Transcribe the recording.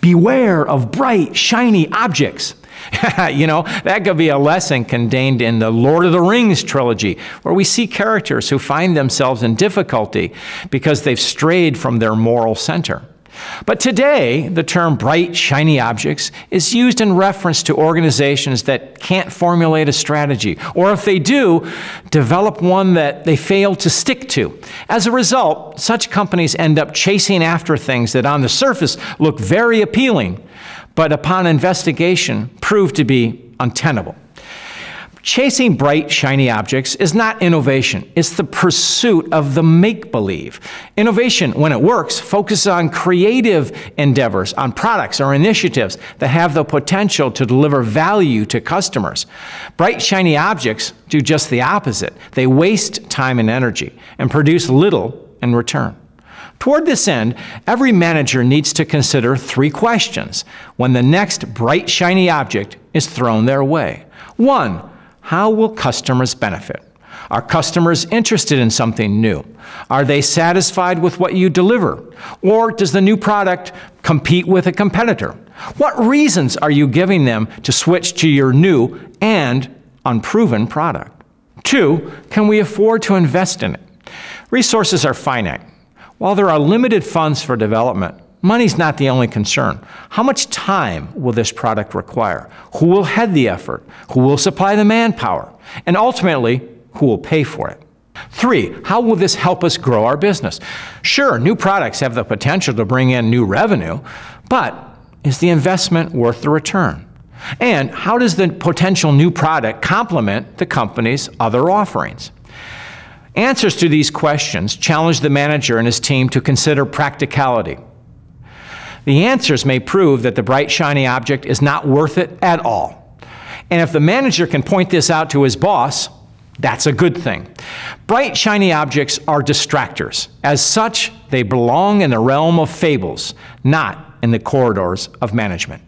Beware of bright, shiny objects. You know, that could be a lesson contained in the Lord of the Rings trilogy, where we see characters who find themselves in difficulty because they've strayed from their moral center. But today, the term bright, shiny objects is used in reference to organizations that can't formulate a strategy, or if they do, develop one that they fail to stick to. As a result, such companies end up chasing after things that on the surface look very appealing, but upon investigation prove to be untenable. Chasing bright, shiny objects is not innovation. It's the pursuit of the make-believe. Innovation, when it works, focuses on creative endeavors, on products or initiatives that have the potential to deliver value to customers. Bright, shiny objects do just the opposite. They waste time and energy and produce little in return. Toward this end, every manager needs to consider 3 questions when the next bright, shiny object is thrown their way. 1, how will customers benefit? Are customers interested in something new? Are they satisfied with what you deliver? Or does the new product compete with a competitor? What reasons are you giving them to switch to your new and unproven product? 2, can we afford to invest in it? Resources are finite. While there are limited funds for development, money's not the only concern. How much time will this product require? Who will head the effort? Who will supply the manpower? And ultimately, who will pay for it? 3, how will this help us grow our business? Sure, new products have the potential to bring in new revenue, but is the investment worth the return? And how does the potential new product complement the company's other offerings? Answers to these questions challenge the manager and his team to consider practicality. The answers may prove that the bright, shiny object is not worth it at all. And if the manager can point this out to his boss, that's a good thing. Bright, shiny objects are distractors. As such, they belong in the realm of fables, not in the corridors of management.